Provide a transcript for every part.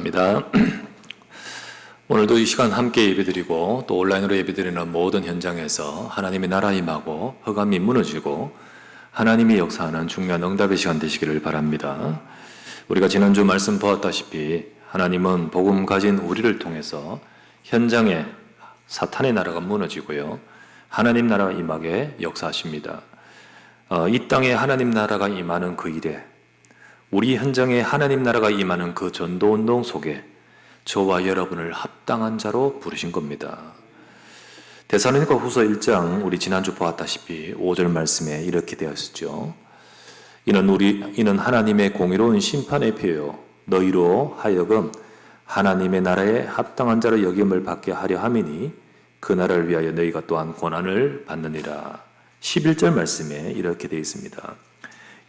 입니다. 오늘도 이 시간 함께 예배드리고 또 온라인으로 예배드리는 모든 현장에서 하나님의 나라 임하고 흑암이 무너지고 하나님이 역사하는 중요한 응답의 시간 되시기를 바랍니다. 우리가 지난주 말씀 보았다시피 하나님은 복음 가진 우리를 통해서 현장에 사탄의 나라가 무너지고요, 하나님 나라가 임하게 역사하십니다. 이 땅에 하나님 나라가 임하는 그 일에, 우리 현장에 하나님 나라가 임하는 그 전도운동 속에 저와 여러분을 합당한 자로 부르신 겁니다. 데살로니가 후서 1장 우리 지난주 보았다시피 5절 말씀에 이렇게 되어 있었죠. 이는 하나님의 공의로운 심판의 표요 너희로 하여금 하나님의 나라에 합당한 자로 여김을 받게 하려 함이니 그 나라를 위하여 너희가 또한 고난을 받느니라. 11절 말씀에 이렇게 되어 있습니다.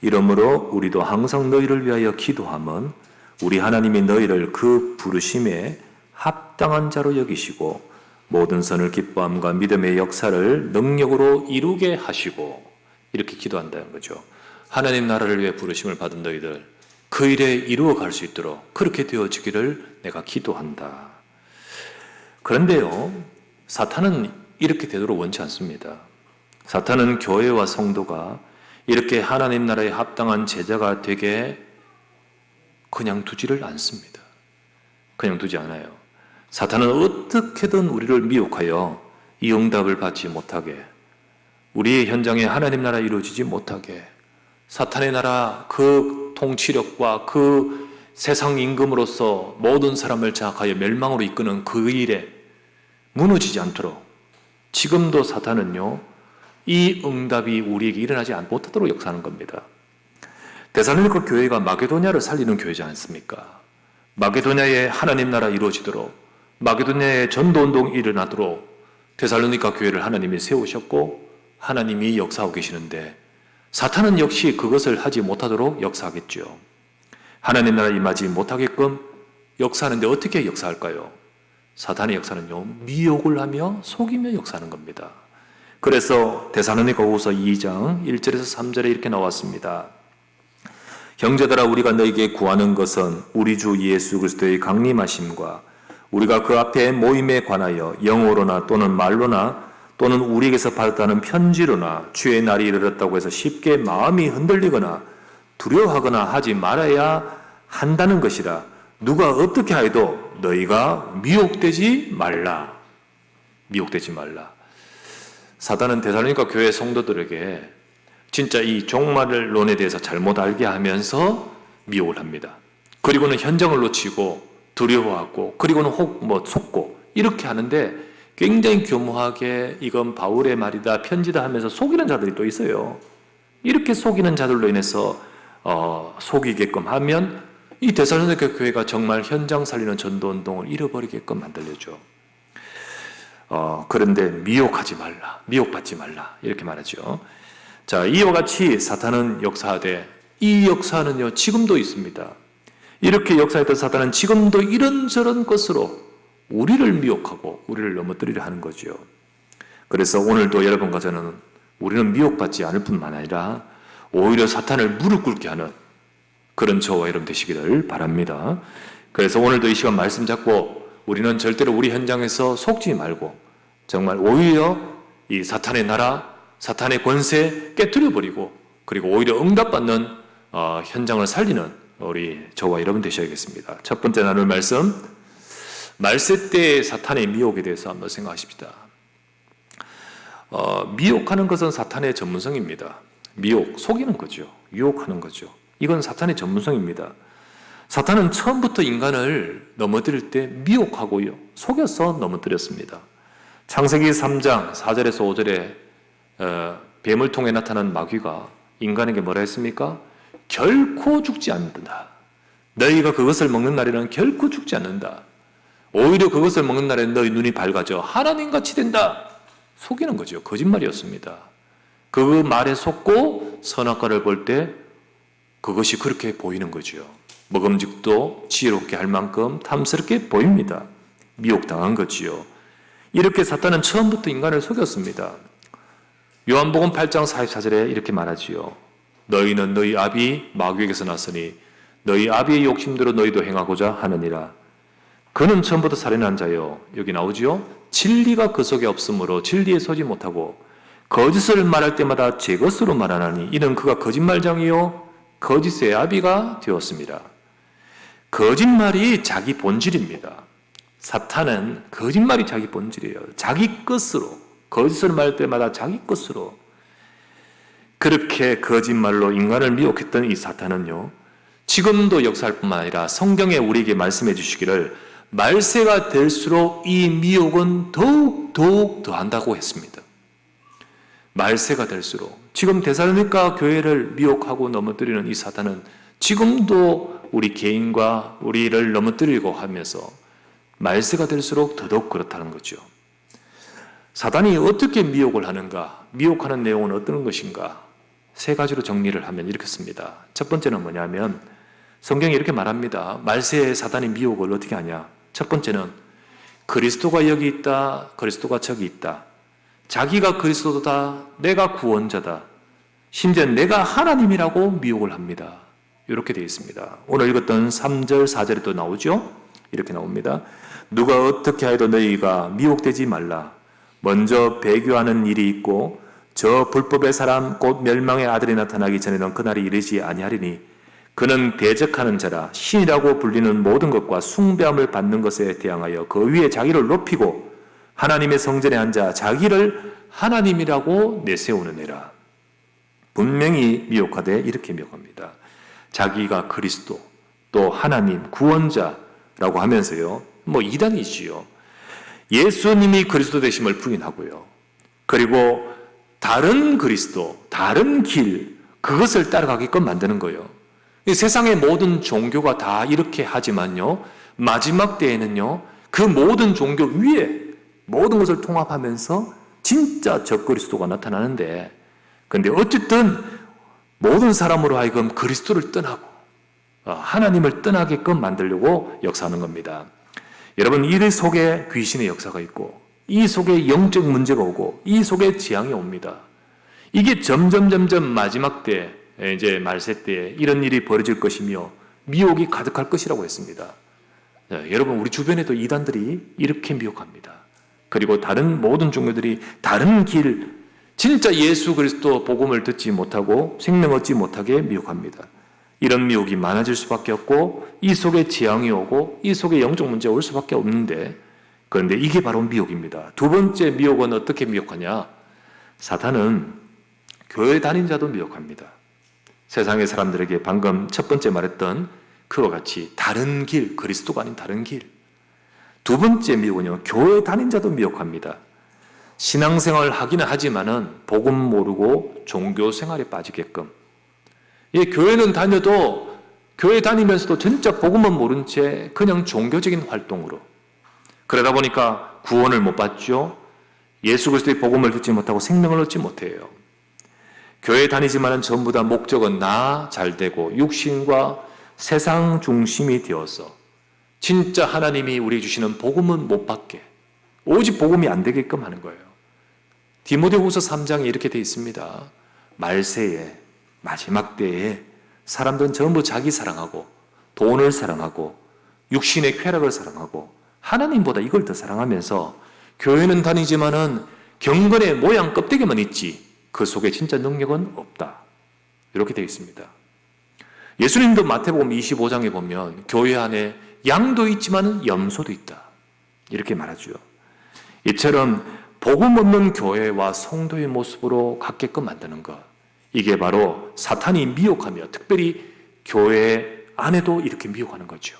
이러므로 우리도 항상 너희를 위하여 기도함은 우리 하나님이 너희를 그 부르심에 합당한 자로 여기시고 모든 선을 기뻐함과 믿음의 역사를 능력으로 이루게 하시고, 이렇게 기도한다는 거죠. 하나님 나라를 위해 부르심을 받은 너희들 그 일에 이루어 갈 수 있도록 그렇게 되어지기를 내가 기도한다. 그런데요, 사탄은 이렇게 되도록 원치 않습니다. 사탄은 교회와 성도가 이렇게 하나님 나라에 합당한 제자가 되게 그냥 두지를 않습니다. 그냥 두지 않아요. 사탄은 어떻게든 우리를 미혹하여 이 응답을 받지 못하게, 우리의 현장에 하나님 나라 이루어지지 못하게, 사탄의 나라 그 통치력과 그 세상 임금으로서 모든 사람을 장악하여 멸망으로 이끄는 그 일에 무너지지 않도록, 지금도 사탄은요 이 응답이 우리에게 일어나지 못하도록 역사하는 겁니다. 데살로니가 교회가 마게도냐를 살리는 교회지 않습니까? 마게도냐에 하나님 나라 이루어지도록, 마게도냐에 전도운동이 일어나도록 데살로니가 교회를 하나님이 세우셨고 하나님이 역사하고 계시는데, 사탄은 역시 그것을 하지 못하도록 역사하겠죠. 하나님 나라 임하지 못하게끔 역사하는데 어떻게 역사할까요? 사탄의 역사는요 미혹을 하며 속이며 역사하는 겁니다. 그래서 데살로니가 후서 2장 1절에서 3절에 이렇게 나왔습니다. 형제들아, 우리가 너에게 구하는 것은 우리 주 예수 그리스도의 강림하심과 우리가 그 앞에 모임에 관하여 영어로나 또는 말로나 또는 우리에게서 받았다는 편지로나 주의 날이 이르렀다고 해서 쉽게 마음이 흔들리거나 두려워하거나 하지 말아야 한다는 것이라. 누가 어떻게 하여도 너희가 미혹되지 말라. 미혹되지 말라. 사단은 데살로니가 교회 성도들에게 진짜 이 종말론에 대해서 잘못 알게 하면서 미혹을 합니다. 그리고는 현장을 놓치고 두려워하고, 그리고는 속고, 이렇게 하는데 굉장히 교묘하게 이건 바울의 말이다, 편지다 하면서 속이는 자들이 또 있어요. 이렇게 속이는 자들로 인해서 속이게끔 하면 이 데살로니가 교회가 정말 현장 살리는 전도운동을 잃어버리게끔 만들려죠. 그런데 미혹하지 말라, 미혹받지 말라, 이렇게 말하죠. 자, 이와 같이 사탄은 역사하되, 이 역사는요 지금도 있습니다. 이렇게 역사했던 사탄은 지금도 이런저런 것으로 우리를 미혹하고 우리를 넘어뜨리려 하는 거죠. 그래서 오늘도 여러분과 저는 우리는 미혹받지 않을 뿐만 아니라 오히려 사탄을 무릎 꿇게 하는 그런 저와 여러분 되시기를 바랍니다. 그래서 오늘도 이 시간 말씀 잡고 우리는 절대로 우리 현장에서 속지 말고 정말 오히려 이 사탄의 나라, 사탄의 권세 깨뜨려버리고, 그리고 오히려 응답받는 현장을 살리는 우리 저와 여러분 되셔야겠습니다. 첫 번째 나눌 말씀, 말세 때의 사탄의 미혹에 대해서 한번 생각하십시다. 미혹하는 것은 사탄의 전문성입니다. 미혹, 속이는 거죠. 유혹하는 거죠. 이건 사탄의 전문성입니다. 사탄은 처음부터 인간을 넘어뜨릴 때 미혹하고요, 속여서 넘어뜨렸습니다. 창세기 3장 4절에서 5절에 뱀을 통해 나타난 마귀가 인간에게 뭐라 했습니까? 결코 죽지 않는다. 너희가 그것을 먹는 날에는 결코 죽지 않는다. 오히려 그것을 먹는 날에는 너희 눈이 밝아져 하나님같이 된다. 속이는 거죠. 거짓말이었습니다. 그 말에 속고 선악과를 볼 때 그것이 그렇게 보이는 거죠. 먹음직도 지혜롭게 할 만큼 탐스럽게 보입니다. 미혹당한 거지요. 이렇게 사탄은 처음부터 인간을 속였습니다. 요한복음 8장 44절에 이렇게 말하지요. 너희는 너희 아비 마귀에게서 났으니 너희 아비의 욕심대로 너희도 행하고자 하느니라. 그는 처음부터 살인한 자요. 여기 나오지요. 진리가 그 속에 없으므로 진리에 서지 못하고 거짓을 말할 때마다 제 것으로 말하나니 이는 그가 거짓말장이요 거짓의 아비가 되었습니다. 거짓말이 자기 본질입니다. 사탄은 거짓말이 자기 본질이에요. 자기 것으로, 거짓을 말할 때마다 자기 것으로 그렇게 거짓말로 인간을 미혹했던 이 사탄은요, 지금도 역사할 뿐만 아니라 성경에 우리에게 말씀해 주시기를 말세가 될수록 이 미혹은 더욱 더한다고 했습니다. 말세가 될수록 지금 데살로니가 교회를 미혹하고 넘어뜨리는 이 사탄은 지금도 우리 개인과 우리를 넘어뜨리고 하면서 말세가 될수록 더더욱 그렇다는 거죠. 사단이 어떻게 미혹을 하는가? 미혹하는 내용은 어떤 것인가? 세 가지로 정리를 하면 이렇습니다. 첫 번째는 뭐냐면 성경이 이렇게 말합니다. 말세에 사단이 미혹을 어떻게 하냐? 첫 번째는 그리스도가 여기 있다, 그리스도가 저기 있다. 자기가 그리스도다, 내가 구원자다. 심지어 내가 하나님이라고 미혹을 합니다. 이렇게 되어 있습니다. 오늘 읽었던 3절, 4절에 또 나오죠? 이렇게 나옵니다. 누가 어떻게 하여도 너희가 미혹되지 말라. 먼저 배교하는 일이 있고 저 불법의 사람 곧 멸망의 아들이 나타나기 전에는 그날이 이르지 아니하리니 그는 대적하는 자라 신이라고 불리는 모든 것과 숭배함을 받는 것에 대항하여 그 위에 자기를 높이고 하나님의 성전에 앉아 자기를 하나님이라고 내세우는 애라. 분명히 미혹하되 이렇게 미혹합니다. 자기가 그리스도 또 하나님 구원자라고 하면서요, 이단이지요. 예수님이 그리스도 되심을 부인하고요. 그리고 다른 그리스도, 다른 길, 그것을 따라가게끔 만드는 거예요. 이 세상의 모든 종교가 다 이렇게 하지만요, 마지막 때에는요, 그 모든 종교 위에 모든 것을 통합하면서 진짜 적그리스도가 나타나는데, 근데 어쨌든 모든 사람으로 하여금 그리스도를 떠나고 하나님을 떠나게끔 만들려고 역사하는 겁니다. 여러분, 이 속에 귀신의 역사가 있고 이 속에 영적 문제가 오고 이 속에 재앙이 옵니다. 이게 점점 마지막 때, 이제 말세 때 이런 일이 벌어질 것이며 미혹이 가득할 것이라고 했습니다. 여러분, 우리 주변에도 이단들이 이렇게 미혹합니다. 그리고 다른 모든 종교들이 다른 길, 진짜 예수 그리스도 복음을 듣지 못하고 생명 얻지 못하게 미혹합니다. 이런 미혹이 많아질 수밖에 없고 이 속에 재앙이 오고 이 속에 영적 문제가 올 수밖에 없는데, 그런데 이게 바로 미혹입니다. 두 번째 미혹은 어떻게 미혹하냐? 사탄은 교회 다닌 자도 미혹합니다. 세상의 사람들에게 방금 첫 번째 말했던 그와 같이 다른 길, 그리스도가 아닌 다른 길. 두 번째 미혹은요, 교회 다닌 자도 미혹합니다. 신앙생활을 하기는 하지만은 복음 모르고 종교 생활에 빠지게끔. 교회는 다녀도 교회 다니면서도 진짜 복음은 모른 채 그냥 종교적인 활동으로. 그러다 보니까 구원을 못 받죠. 예수 그리스도의 복음을 듣지 못하고 생명을 얻지 못해요. 교회 다니지만은 전부 다 목적은 나 잘되고 육신과 세상 중심이 되어서 진짜 하나님이 우리 주시는 복음은 못 받게, 오직 복음이 안 되게끔 하는 거예요. 디모데후서 3장에 이렇게 되어 있습니다. 말세에, 마지막 때에 사람들은 전부 자기 사랑하고 돈을 사랑하고 육신의 쾌락을 사랑하고 하나님보다 이걸 더 사랑하면서 교회는 다니지만은 경건의 모양 껍데기만 있지 그 속에 진짜 능력은 없다. 이렇게 되어 있습니다. 예수님도 마태복음 25장에 보면 교회 안에 양도 있지만 염소도 있다. 이렇게 말하죠. 이처럼 복음 없는 교회와 성도의 모습으로 갖게끔 만드는 것. 이게 바로 사탄이 미혹하며 특별히 교회 안에도 이렇게 미혹하는 거죠.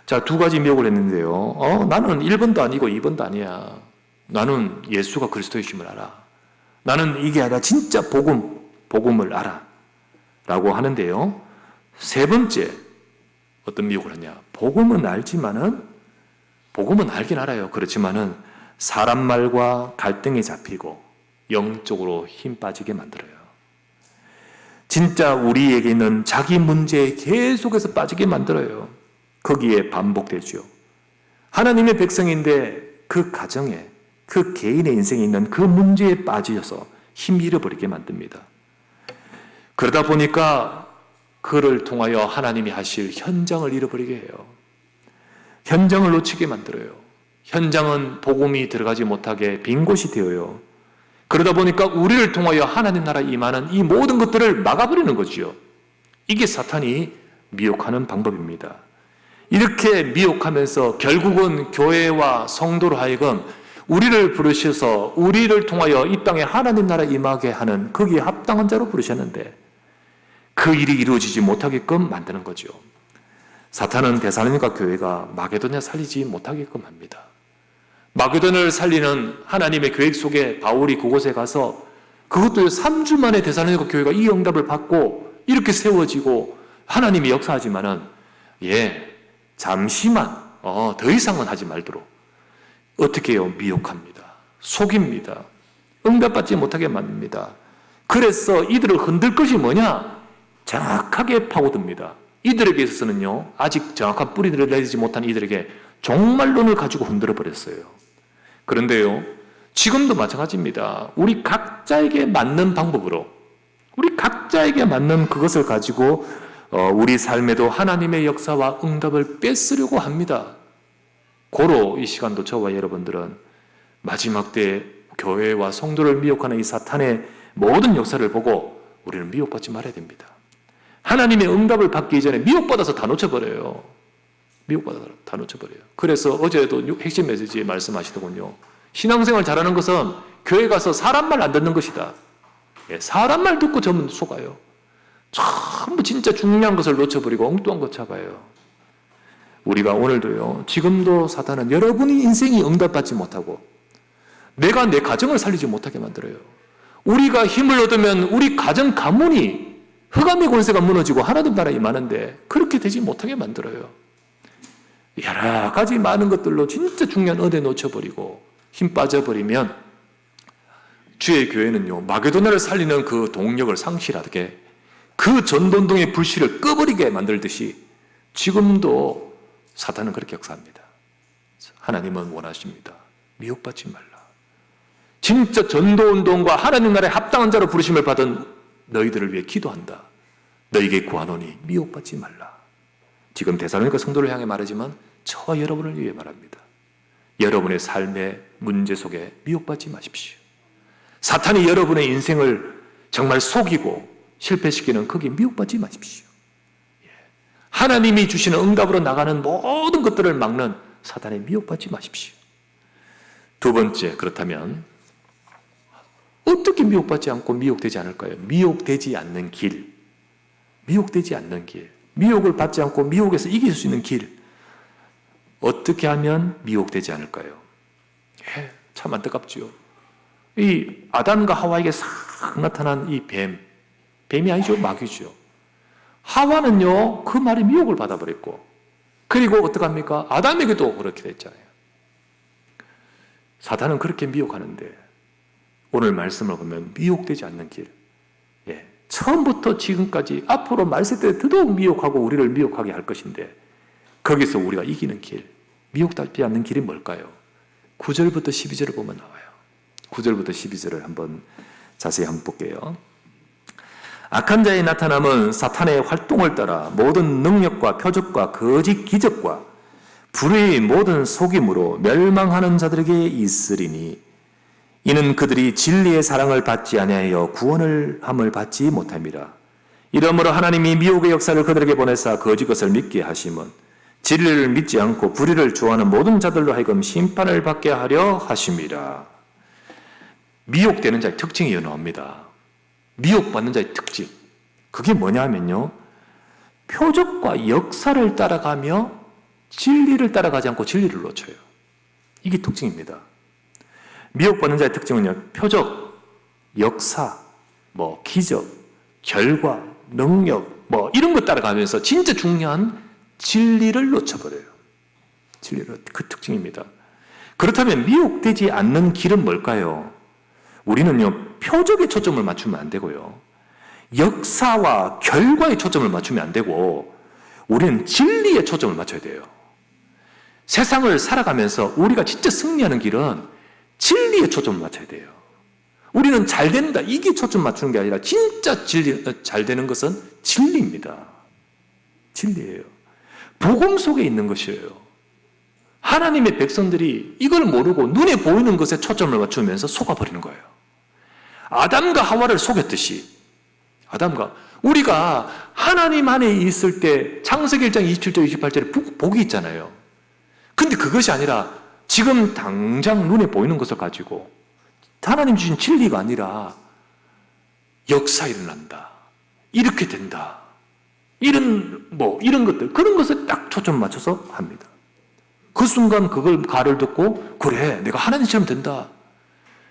자, 두 가지 미혹을 했는데요. 나는 1번도 아니고 2번도 아니야. 나는 예수가 그리스도이심을 알아. 나는 이게 아니라 진짜 복음을 알아. 라고 하는데요. 세 번째, 어떤 미혹을 하냐. 복음은 알긴 알아요. 그렇지만은 사람 말과 갈등에 잡히고 영적으로 힘 빠지게 만들어요. 진짜 우리에게 있는 자기 문제에 계속해서 빠지게 만들어요. 거기에 반복되죠. 하나님의 백성인데 그 가정에, 그 개인의 인생에 있는 그 문제에 빠져서 힘 잃어버리게 만듭니다. 그러다 보니까 그를 통하여 하나님이 하실 현장을 잃어버리게 해요. 현장을 놓치게 만들어요. 현장은 복음이 들어가지 못하게 빈 곳이 되어요. 그러다 보니까 우리를 통하여 하나님 나라에 임하는 이 모든 것들을 막아버리는 거지요. 이게 사탄이 미혹하는 방법입니다. 이렇게 미혹하면서 결국은 교회와 성도로 하여금 우리를 부르셔서 우리를 통하여 이 땅에 하나님 나라에 임하게 하는 거기에 합당한 자로 부르셨는데 그 일이 이루어지지 못하게끔 만드는 거죠. 사탄은 데살로니가 교회가 마게도냐 살리지 못하게끔 합니다. 마게도냐를 살리는 하나님의 계획 속에 바울이 그곳에 가서 그것도 3주 만에 데살로니가 교회가 이 응답을 받고 이렇게 세워지고 하나님이 역사하지만은 잠시만 더 이상은 하지 말도록 어떻게 해요? 미혹합니다. 속입니다. 응답받지 못하게 만듭니다. 그래서 이들을 흔들 것이 뭐냐? 정확하게 파고듭니다. 이들에게 있어서는요, 아직 정확한 뿌리를 내리지 못한 이들에게 종말론을 가지고 흔들어 버렸어요. 그런데요, 지금도 마찬가지입니다. 우리 각자에게 맞는 방법으로, 우리 각자에게 맞는 그것을 가지고 우리 삶에도 하나님의 역사와 응답을 뺏으려고 합니다. 고로 이 시간도 저와 여러분들은 마지막 때 교회와 성도를 미혹하는 이 사탄의 모든 역사를 보고 우리는 미혹받지 말아야 됩니다. 하나님의 응답을 받기 이전에 미혹받아서 다 놓쳐버려요. 미혹받아서 다 놓쳐버려요. 그래서 어제도 핵심 메시지에 말씀하시더군요. 신앙생활 잘하는 것은 교회 가서 사람 말 안 듣는 것이다. 사람 말 듣고 전부 속아요. 전부 진짜 중요한 것을 놓쳐버리고 엉뚱한 것 잡아요. 우리가 오늘도요, 지금도 사탄은 여러분이 인생이 응답받지 못하고 내가 내 가정을 살리지 못하게 만들어요. 우리가 힘을 얻으면 우리 가정 가문이 흑암의 권세가 무너지고 하나님 나라에 임하는데 그렇게 되지 못하게 만들어요. 여러 가지 많은 것들로 진짜 중요한 은혜 놓쳐버리고 힘 빠져버리면 주의 교회는요, 마게도냐를 살리는 그 동력을 상실하게 그 전도운동의 불씨를 꺼버리게 만들듯이 지금도 사탄은 그렇게 역사합니다. 하나님은 원하십니다. 미혹받지 말라. 진짜 전도운동과 하나님 나라에 합당한 자로 부르심을 받은 너희들을 위해 기도한다. 너희에게 구하노니 미혹받지 말라. 지금 데살로니가 성도를 향해 말하지만 저와 여러분을 위해 말합니다. 여러분의 삶의 문제 속에 미혹받지 마십시오. 사탄이 여러분의 인생을 정말 속이고 실패시키는 거기에 미혹받지 마십시오. 하나님이 주시는 응답으로 나가는 모든 것들을 막는 사탄에 미혹받지 마십시오. 두 번째, 그렇다면 어떻게 미혹받지 않고 미혹되지 않을까요? 미혹되지 않는 길. 미혹되지 않는 길. 미혹을 받지 않고 미혹에서 이길 수 있는 길. 어떻게 하면 미혹되지 않을까요? 참 안타깝죠. 이 아담과 하와에게 싹 나타난 이 뱀이 아니죠, 마귀죠. 하와는요, 그 말에 미혹을 받아버렸고, 그리고 어떡합니까? 아담에게도 그렇게 됐잖아요. 사탄은 그렇게 미혹하는데, 오늘 말씀을 보면 미혹되지 않는 길. 처음부터 지금까지 앞으로 말세 때 더더욱 미혹하고 우리를 미혹하게 할 것인데, 거기서 우리가 이기는 길, 미혹되지 않는 길이 뭘까요? 9절부터 12절을 보면 나와요. 9절부터 12절을 한번 자세히 한번 볼게요. 악한 자의 나타남은 사탄의 활동을 따라 모든 능력과 표적과 거짓 기적과 불의의 모든 속임으로 멸망하는 자들에게 있으리니 이는 그들이 진리의 사랑을 받지 아니하여 구원을 함을 받지 못함이라. 이러므로 하나님이 미혹의 역사를 그들에게 보내사 거짓 것을 믿게 하심은 진리를 믿지 않고 불의를 좋아하는 모든 자들로 하여금 심판을 받게 하려 하심이라. 미혹되는 자의 특징이 나옵니다. 미혹받는 자의 특징. 그게 뭐냐 하면요, 표적과 역사를 따라가며 진리를 따라가지 않고 진리를 놓쳐요. 이게 특징입니다. 미혹받는 자의 특징은요, 표적, 역사, 기적, 결과, 능력, 이런 것 따라가면서 진짜 중요한 진리를 놓쳐버려요. 진리를, 그 특징입니다. 그렇다면 미혹되지 않는 길은 뭘까요? 우리는요, 표적에 초점을 맞추면 안 되고요, 역사와 결과에 초점을 맞추면 안 되고, 우리는 진리에 초점을 맞춰야 돼요. 세상을 살아가면서 우리가 진짜 승리하는 길은 진리에 초점을 맞춰야 돼요. 우리는 잘 된다, 이게 초점 맞추는 게 아니라 진짜 잘 되는 것은 진리입니다. 진리예요. 복음 속에 있는 것이에요. 하나님의 백성들이 이걸 모르고 눈에 보이는 것에 초점을 맞추면서 속아버리는 거예요. 아담과 하와를 속였듯이 우리가 하나님 안에 있을 때 창세기 1장 27절 28절에 복이 있잖아요. 근데 그것이 아니라 지금 당장 눈에 보이는 것을 가지고 하나님 주신 진리가 아니라 역사 일어난다, 이렇게 된다, 이런 것들, 그런 것을 딱 초점 맞춰서 합니다. 그 순간 그걸 가를 듣고 그래, 내가 하나님처럼 된다.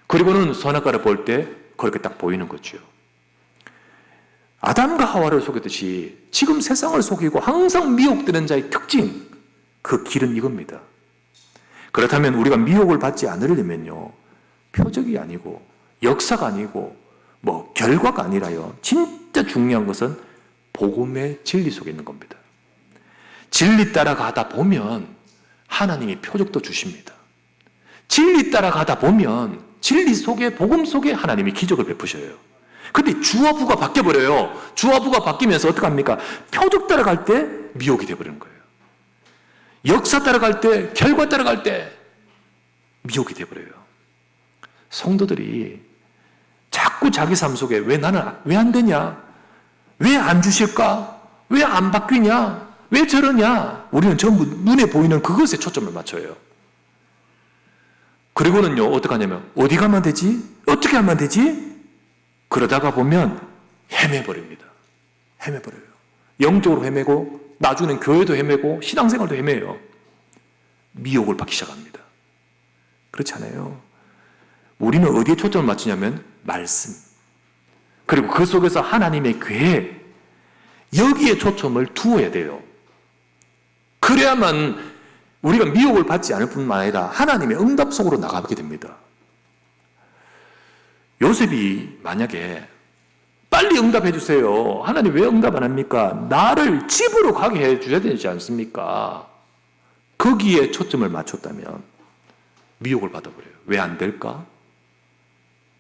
그리고는 선악과를 볼 때 그렇게 딱 보이는 거죠. 아담과 하와를 속였듯이 지금 세상을 속이고 항상 미혹되는 자의 특징, 그 길은 이겁니다. 그렇다면 우리가 미혹을 받지 않으려면요, 표적이 아니고 역사가 아니고 결과가 아니라요, 진짜 중요한 것은 복음의 진리 속에 있는 겁니다. 진리 따라가다 보면 하나님이 표적도 주십니다. 진리 따라가다 보면 진리 속에, 복음 속에 하나님이 기적을 베푸셔요. 근데 주와 부가 바뀌어버려요. 주와 부가 바뀌면서 어떡합니까? 표적 따라갈 때 미혹이 되어버리는 거예요. 역사 따라갈 때, 결과 따라갈 때 미혹이 되어버려요. 성도들이 자꾸 자기 삶 속에 나는 왜 안 되냐? 왜 안 주실까? 왜 안 바뀌냐? 왜 저러냐? 우리는 전부 눈에 보이는 그것에 초점을 맞춰요. 그리고는요, 어떻게 하냐면, 어디 가면 되지? 어떻게 하면 되지? 그러다가 보면 헤매버립니다. 헤매버려요. 영적으로 헤매고, 나중에는 교회도 헤매고, 신앙생활도 헤매요. 미혹을 받기 시작합니다. 그렇지 않아요. 우리는 어디에 초점을 맞추냐면, 말씀. 그리고 그 속에서 하나님의 계획, 여기에 초점을 두어야 돼요. 그래야만 우리가 미혹을 받지 않을 뿐만 아니라 하나님의 응답 속으로 나가게 됩니다. 요셉이 만약에 빨리 응답해 주세요. 하나님 왜 응답 안 합니까? 나를 집으로 가게 해 주셔야 되지 않습니까? 거기에 초점을 맞췄다면 미혹을 받아버려요. 왜 안 될까?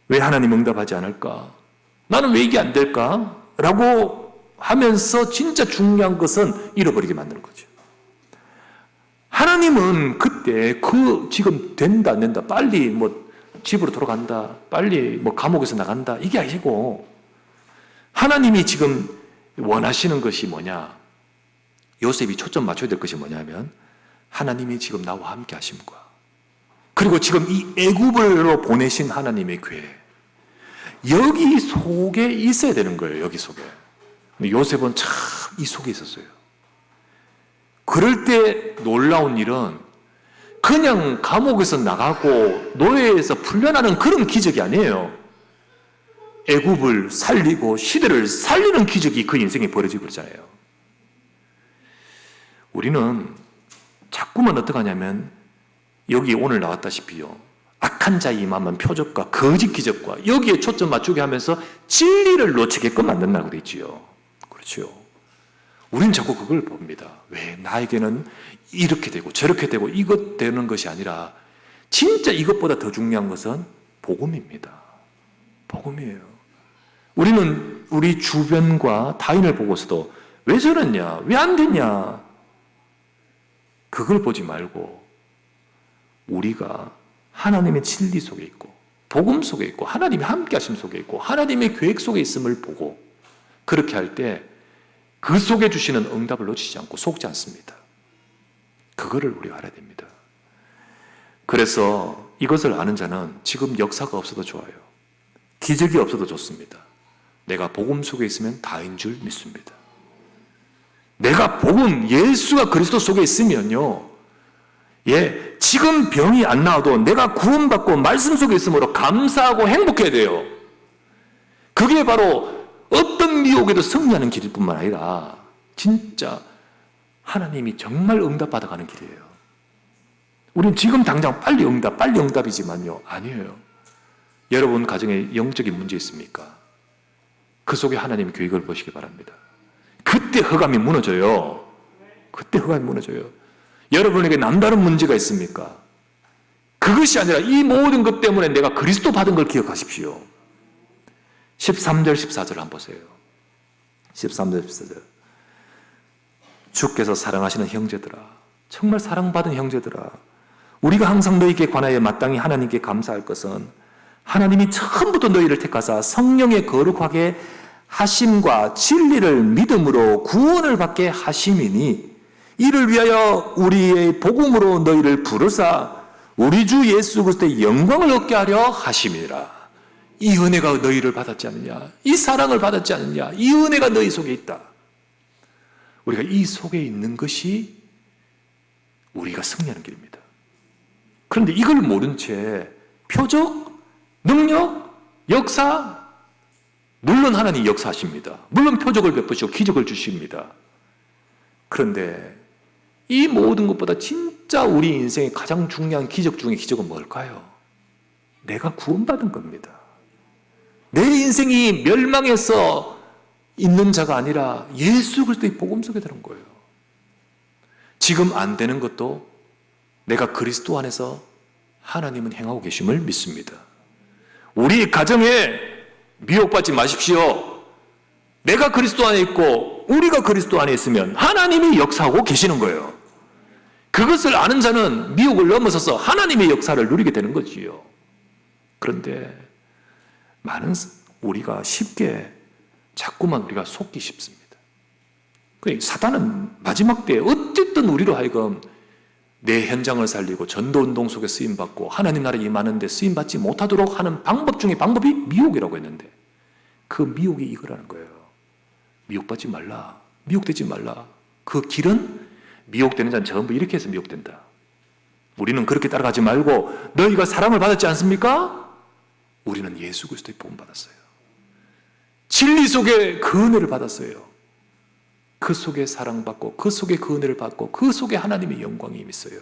왜 하나님 응답하지 않을까? 나는 왜 이게 안 될까? 라고 하면서 진짜 중요한 것은 잃어버리게 만드는 거죠. 하나님은 그때 지금 된다 안 된다, 빨리 집으로 돌아간다, 빨리 감옥에서 나간다, 이게 아니고 하나님이 지금 원하시는 것이 뭐냐? 요셉이 초점 맞춰야 될 것이 뭐냐면 하나님이 지금 나와 함께 하심과, 그리고 지금 이 애굽으로 보내신 하나님의 계획, 여기 속에 있어야 되는 거예요. 여기 속에. 근데 요셉은 참 이 속에 있었어요. 그럴 때 놀라운 일은 그냥 감옥에서 나가고 노예에서 풀려나는 그런 기적이 아니에요. 애굽을 살리고 시대를 살리는 기적이 그 인생에 벌어지고 그러잖아요. 우리는 자꾸만 어떻게 하냐면 여기 오늘 나왔다시피요, 악한 자의 임하면 표적과 거짓 기적과 여기에 초점 맞추게 하면서 진리를 놓치게끔 만든다고 그랬지요. 그렇죠. 우리는 자꾸 그걸 봅니다. 왜 나에게는 이렇게 되고 저렇게 되고 이것 되는 것이 아니라 진짜 이것보다 더 중요한 것은 복음입니다. 복음이에요. 우리는 우리 주변과 타인을 보고서도 왜 저랬냐? 왜 안 됐냐? 그걸 보지 말고 우리가 하나님의 진리 속에 있고 복음 속에 있고 하나님이 함께 하심 속에 있고 하나님의 계획 속에 있음을 보고 그렇게 할 때 그 속에 주시는 응답을 놓치지 않고 속지 않습니다. 그거를 우리가 알아야 됩니다. 그래서 이것을 아는 자는 지금 역사가 없어도 좋아요. 기적이 없어도 좋습니다. 내가 복음 속에 있으면 다인 줄 믿습니다. 내가 복음, 예수가 그리스도 속에 있으면요, 지금 병이 안 나와도 내가 구원받고 말씀 속에 있으므로 감사하고 행복해야 돼요. 그게 바로 어떤 미혹에도 승리하는 길일 뿐만 아니라 진짜 하나님이 정말 응답받아가는 길이에요. 우리는 지금 당장 빨리 응답이지만요, 아니에요. 여러분 가정에 영적인 문제 있습니까? 그 속에 하나님의 계획을 보시기 바랍니다. 그때 흑암이 무너져요. 그때 흑암이 무너져요. 여러분에게 남다른 문제가 있습니까? 그것이 아니라 이 모든 것 때문에 내가 그리스도 받은 걸 기억하십시오. 13절 14절 한번 보세요. 13절 14절. 주께서 사랑하시는 형제들아, 정말 사랑받은 형제들아, 우리가 항상 너희에게 관하여 마땅히 하나님께 감사할 것은 하나님이 처음부터 너희를 택하사 성령의 거룩하게 하심과 진리를 믿음으로 구원을 받게 하심이니 이를 위하여 우리의 복음으로 너희를 부르사 우리 주 예수 그리스도의 영광을 얻게 하려 하심이라. 이 은혜가 너희를 받았지 않느냐? 이 사랑을 받았지 않느냐? 이 은혜가 너희 속에 있다. 우리가 이 속에 있는 것이 우리가 승리하는 길입니다. 그런데 이걸 모른 채 표적, 능력, 역사, 물론 하나님 역사하십니다. 물론 표적을 베푸시고 기적을 주십니다. 그런데 이 모든 것보다 진짜 우리 인생의 가장 중요한 기적 중의 기적은 뭘까요? 내가 구원받은 겁니다. 내 인생이 멸망해서 있는 자가 아니라 예수 그리스도의 복음 속에 들은 거예요. 지금 안 되는 것도 내가 그리스도 안에서 하나님은 행하고 계심을 믿습니다. 우리 가정에 미혹받지 마십시오. 내가 그리스도 안에 있고 우리가 그리스도 안에 있으면 하나님이 역사하고 계시는 거예요. 그것을 아는 자는 미혹을 넘어서서 하나님의 역사를 누리게 되는 거지요. 그런데 많은 우리가 쉽게 자꾸만 우리가 속기 쉽습니다. 사단은 마지막 때에 어쨌든 우리로 하여금 내 현장을 살리고 전도운동 속에 쓰임받고 하나님 나라에 임하는데 쓰임받지 못하도록 하는 방법 중에 방법이 미혹이라고 했는데 그 미혹이 이거라는 거예요. 미혹받지 말라. 미혹되지 말라. 그 길은 미혹되는 자는 전부 이렇게 해서 미혹된다. 우리는 그렇게 따라가지 말고 너희가 사랑을 받았지 않습니까? 우리는 예수 그리스도의 복음 받았어요. 진리 속에 그 은혜를 받았어요. 그 속에 사랑받고 그 속에 그 은혜를 받고 그 속에 하나님의 영광이 있어요.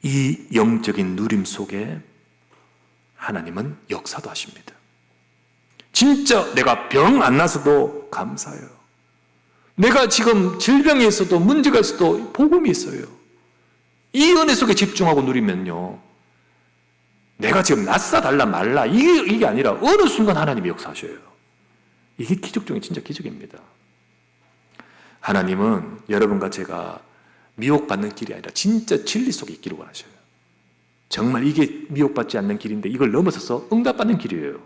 이 영적인 누림 속에 하나님은 역사도 하십니다. 진짜 내가 병 안 나서도 감사해요. 내가 지금 질병이 있어도 문제가 있어도 복음이 있어요. 이 은혜 속에 집중하고 누리면요, 내가 지금 낫사 달라 말라 이게 아니라 어느 순간 하나님이 역사하셔요. 이게 기적 중에 진짜 기적입니다. 하나님은 여러분과 제가 미혹받는 길이 아니라 진짜 진리 속에 있기를 원하셔요. 정말 이게 미혹받지 않는 길인데 이걸 넘어서서 응답받는 길이에요.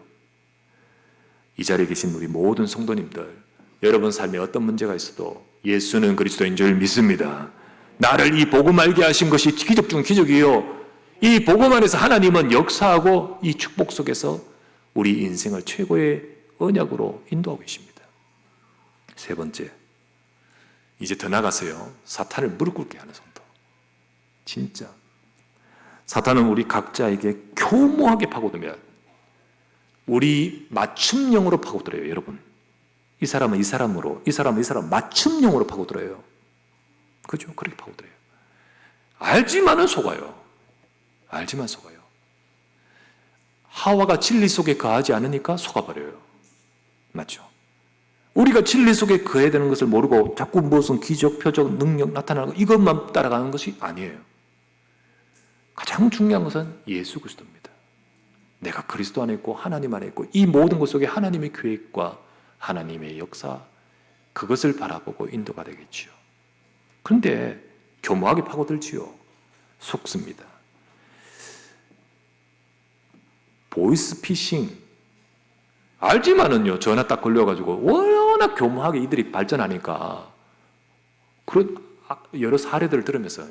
이 자리에 계신 우리 모든 성도님들, 여러분 삶에 어떤 문제가 있어도 예수는 그리스도인 줄 믿습니다. 나를 이 복음 알게 하신 것이 기적 중 기적이요, 이 복음 안에서 하나님은 역사하고 이 축복 속에서 우리 인생을 최고의 언약으로 인도하고 계십니다. 세 번째, 이제 더 나가서요, 사탄을 무릎 꿇게 하는 성도. 진짜 사탄은 우리 각자에게 교모하게 파고듭니다. 우리 맞춤형으로 파고들어요. 여러분, 이 사람은 이 사람으로, 이 사람은 이 사람 맞춤형으로 파고들어요. 그죠? 그렇게 파고들어요. 알지만은 속아요. 알지만 속아요. 하와가 진리 속에 거하지 않으니까 속아버려요. 맞죠? 우리가 진리 속에 거해야 되는 것을 모르고 자꾸 무슨 기적, 표적, 능력 나타나는 거 이것만 따라가는 것이 아니에요. 가장 중요한 것은 예수 그리스도입니다. 내가 그리스도 안에 있고 하나님 안에 있고 이 모든 것 속에 하나님의 계획과 하나님의 역사, 그것을 바라보고 인도가 되겠지요. 그런데 교묘하게 파고들지요. 속습니다. 보이스피싱 알지만은요, 전화 딱 걸려가지고 워낙 교묘하게 이들이 발전하니까 그런 여러 사례들을 들으면서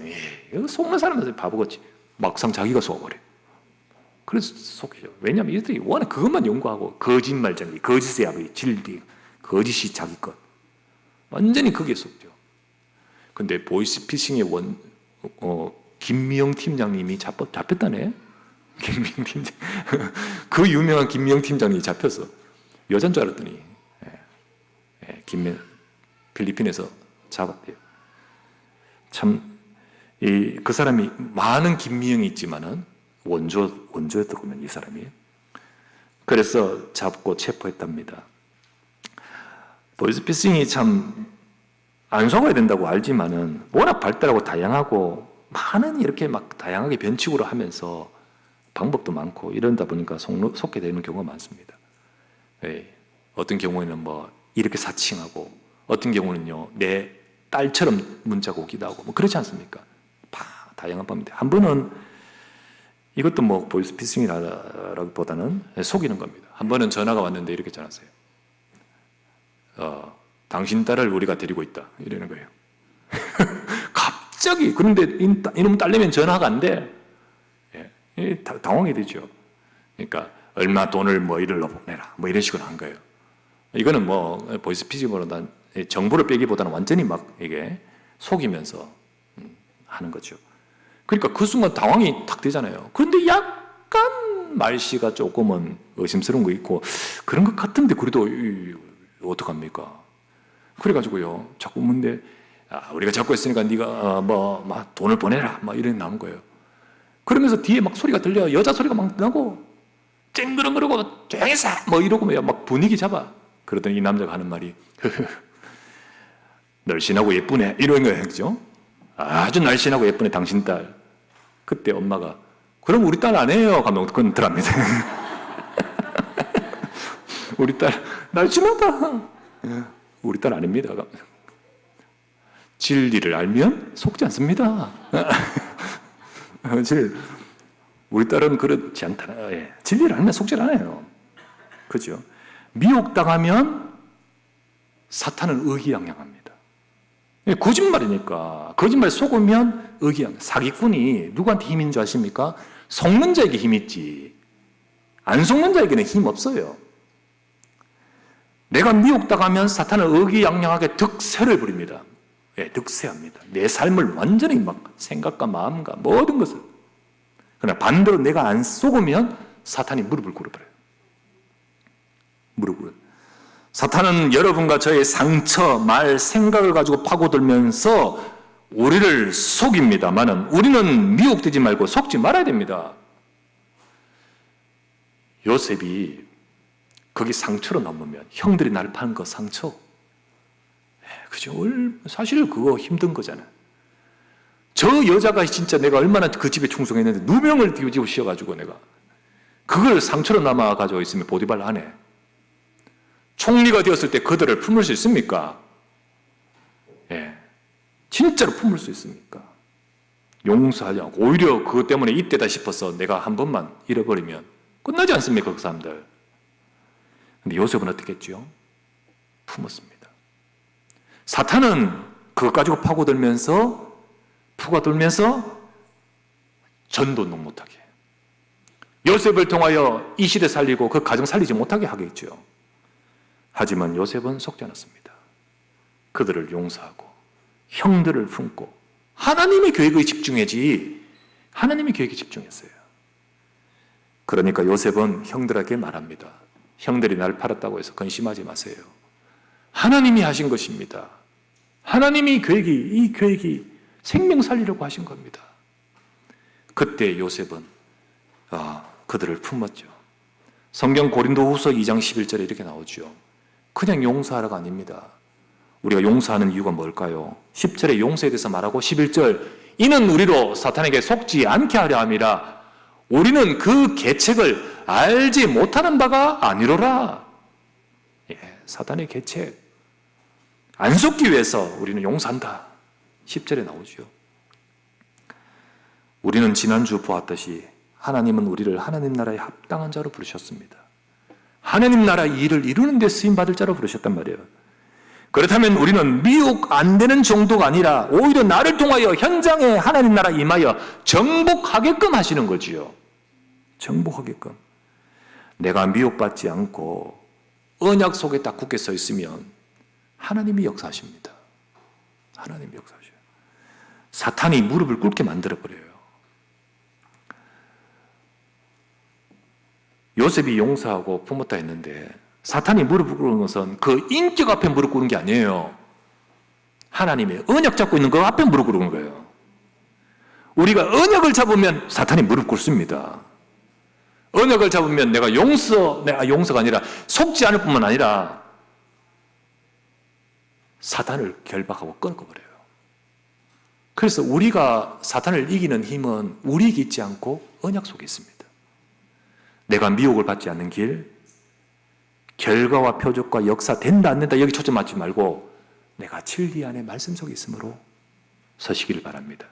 이거 속는 사람은 바보같이 막상 자기가 속아버려요. 그래서 속이죠. 왜냐하면 이들이 워낙 그것만 연구하고 거짓말쟁이, 거짓의 아버지, 진리, 거짓이 자기 것, 완전히 거기에 속죠. 근데 보이스피싱의 김미영 팀장님이 잡혔다네. 김미영 팀장, 그 유명한 김미영 팀장님이 잡혀서 여잔 줄 알았더니 필리핀에서 잡았대요. 참, 그 사람이 많은 김미영이 있지만은 원조였더군요, 이 사람이. 그래서 잡고 체포했답니다. 보이스피싱이 참 안 속아야 된다고 알지만은 워낙 발달하고 다양하고 많은 이렇게 막 다양하게 변칙으로 하면서 방법도 많고 이런다 보니까 속게 되는 경우가 많습니다. 어떤 경우에는 뭐 이렇게 사칭하고, 어떤 경우는요 내 딸처럼 문자가 오기도 하고 뭐 그렇지 않습니까? 다양한 방법인데, 한 번은 이것도 뭐 보이스피싱이라기보다는 속이는 겁니다. 한 번은 전화가 왔는데 이렇게 전화했어요. 당신 딸을 우리가 데리고 있다. 이러는 거예요. 갑자기. 그런데 이놈 딸내면 전화가 안 돼. 예, 당황이 되죠. 그러니까 얼마 돈을 뭐 이를 보내라. 뭐 이런 식으로 한 거예요. 이거는 뭐 보이스피싱보다는 정보를 빼기보다는 완전히 막 이게 속이면서 하는 거죠. 그러니까 그 순간 당황이 탁 되잖아요. 그런데 약간 말씨가 조금은 의심스러운 거 있고 그런 것 같은데 그래도 어떡합니까? 그래가지고요. 자꾸 묻는데 우리가 잡고 있으니까 네가 막 돈을 보내라. 막 이런 나온 거예요. 그러면서 뒤에 막 소리가 들려요. 여자 소리가 막 나고 쨍그렁거리고 조용해서 뭐 이러고 막 분위기 잡아. 그러더니 이 남자가 하는 말이 날씬하고 예쁘네 이런 거예요. 그죠? 아주 날씬하고 예쁘네 당신 딸. 그때 엄마가 그럼 우리 딸 안 해요. 가면 그건 들합니다. 우리 딸 날씬하다. 우리 딸 아닙니다. 진리를 알면 속지 않습니다. 우리 딸은 그렇지 않다. 예. 진리를 알면 속질 않아요. 그죠? 미혹당하면 사탄은 의기양양합니다. 거짓말이니까. 거짓말 속으면 의기양양. 사기꾼이 누구한테 힘인 줄 아십니까? 속는 자에게 힘이 있지. 안 속는 자에게는 힘 없어요. 내가 미혹당하면 사탄은 의기양양하게 득세를 부립니다. 예, 득세합니다. 내 삶을 완전히 막 생각과 마음과 모든 것을. 그러나 반대로 내가 안 속으면 사탄이 무릎을 꿇어버려요. 무릎을. 사탄은 여러분과 저의 상처, 말, 생각을 가지고 파고들면서 우리를 속입니다만은 우리는 미혹되지 말고 속지 말아야 됩니다. 요셉이 거기 상처로 넘으면 형들이 날 파는 그 상처, 그죠? 사실 그거 힘든 거잖아요. 저 여자가 진짜 내가 얼마나 그 집에 충성했는데 누명을 뒤집어 씌워가지고 내가 그걸 상처로 남아가지고 있으면 보디발 안에 총리가 되었을 때 그들을 품을 수 있습니까? 예, 진짜로 품을 수 있습니까? 용서하지 않고 오히려 그것 때문에 이때다 싶어서 내가 한 번만 잃어버리면 끝나지 않습니까? 그 사람들. 근데 요셉은 어떻게 했죠? 품었습니다. 사탄은 그것 가지고 파고들면서 전도는 못하게, 요셉을 통하여 이 시대 살리고 그 가정 살리지 못하게 하겠죠. 하지만 요셉은 속지 않았습니다. 그들을 용서하고 형들을 품고 하나님의 계획에 집중하지, 하나님의 계획에 집중했어요. 그러니까 요셉은 형들에게 말합니다. 형들이 날 팔았다고 해서 근심하지 마세요. 하나님이 하신 것입니다. 하나님이 이 계획이 생명 살리려고 하신 겁니다. 그때 요셉은 그들을 품었죠. 성경 고린도후서 2장 11절에 이렇게 나오죠. 그냥 용서하라가 아닙니다. 우리가 용서하는 이유가 뭘까요? 10절에 용서에 대해서 말하고 11절 이는 우리로 사탄에게 속지 않게 하려 함이라. 우리는 그 계책을 알지 못하는 바가 아니로라. 예, 사탄의 계책 안 속기 위해서 우리는 용서한다. 10절에 나오죠. 우리는 지난주 보았듯이 하나님은 우리를 하나님 나라에 합당한 자로 부르셨습니다. 하나님 나라의 일을 이루는 데 쓰임받을 자로 부르셨단 말이에요. 그렇다면 우리는 미혹 안 되는 정도가 아니라 오히려 나를 통하여 현장에 하나님 나라 임하여 정복하게끔 하시는 거지요. 정복하게끔. 내가 미혹받지 않고 언약 속에 딱 굳게 서 있으면 하나님이 역사하십니다. 하나님이 역사하셔요. 사탄이 무릎을 꿇게 만들어버려요. 요셉이 용서하고 품었다 했는데 사탄이 무릎을 꿇는 것은 그 인격 앞에 무릎 꿇는 게 아니에요. 하나님의 언약 잡고 있는 그 앞에 무릎 꿇는 거예요. 우리가 언약을 잡으면 사탄이 무릎 꿇습니다. 언약을 잡으면 내가 용서가 아니라 속지 않을 뿐만 아니라 사탄을 결박하고 끊어버려요. 그래서 우리가 사탄을 이기는 힘은 우리에게 있지 않고 언약 속에 있습니다. 내가 미혹을 받지 않는 길, 결과와 표적과 역사 된다 안 된다 여기 초점 맞지 말고 내가 진리 안에 말씀 속에 있으므로 서시기를 바랍니다.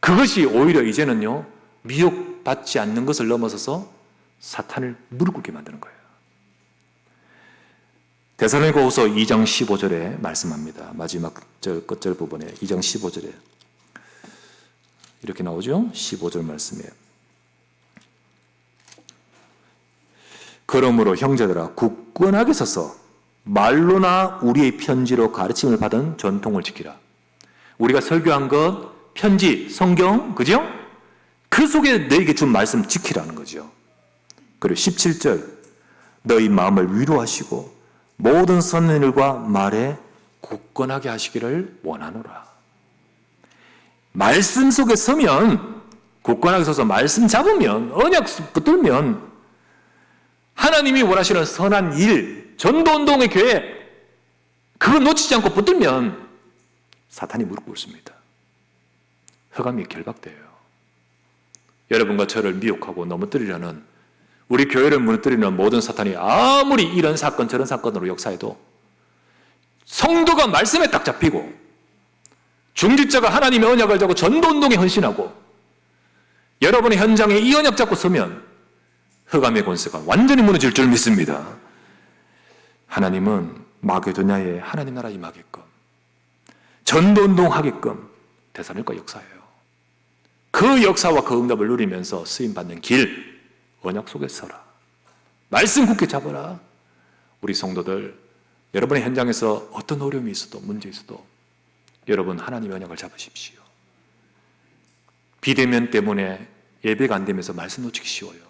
그것이 오히려 이제는요, 미혹받지 않는 것을 넘어서서 사탄을 무릎 꿇게 만드는 거예요. 데살로니가후서 2장 15절에 말씀합니다. 마지막 끝절 부분에 2장 15절에 이렇게 나오죠. 15절 말씀에 그러므로 형제들아 굳건하게 서서 말로나 우리의 편지로 가르침을 받은 전통을 지키라. 우리가 설교한 것, 편지, 성경, 그죠? 그 속에 너에게 준 말씀 지키라는 거죠. 그리고 17절 너희 마음을 위로하시고 모든 선한 일과 말에 굳건하게 하시기를 원하노라. 말씀 속에 서면, 굳건하게 서서 말씀 잡으면, 언약 붙들면 하나님이 원하시는 선한 일, 전도운동의 계획, 그거 놓치지 않고 붙들면 사탄이 무릎 꿇습니다. 흑암이 결박돼요. 여러분과 저를 미혹하고 넘어뜨리려는, 우리 교회를 무너뜨리는 모든 사탄이 아무리 이런 사건 저런 사건으로 역사해도 성도가 말씀에 딱 잡히고 중직자가 하나님의 언약을 잡고 전도운동에 헌신하고 여러분의 현장에 이 언약 잡고 서면 흑암의 권세가 완전히 무너질 줄 믿습니다. 하나님은 마게도냐에 하나님 나라 임하게끔 전도운동 하게끔 데살로니가 역사해요. 그 역사와 그 응답을 누리면서 쓰임받는 길, 언약 속에 서라. 말씀 굳게 잡아라. 우리 성도들, 여러분의 현장에서 어떤 어려움이 있어도 문제 있어도 여러분 하나님의 언약을 잡으십시오. 비대면 때문에 예배가 안 되면서 말씀 놓치기 쉬워요.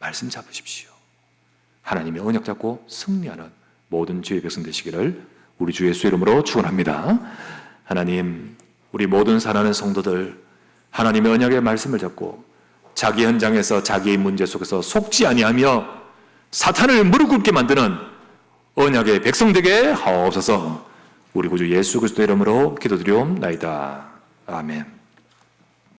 말씀 잡으십시오. 하나님의 언약 잡고 승리하는 모든 주의 백성 되시기를 우리 주 예수 이름으로 축원합니다. 하나님, 우리 모든 사랑하는 성도들 하나님의 언약의 말씀을 잡고 자기 현장에서 자기의 문제 속에서 속지 아니하며 사탄을 무릎 꿇게 만드는 언약의 백성 되게 하옵소서. 우리 구주 예수 그리스도 이름으로 기도드리옵나이다. 아멘.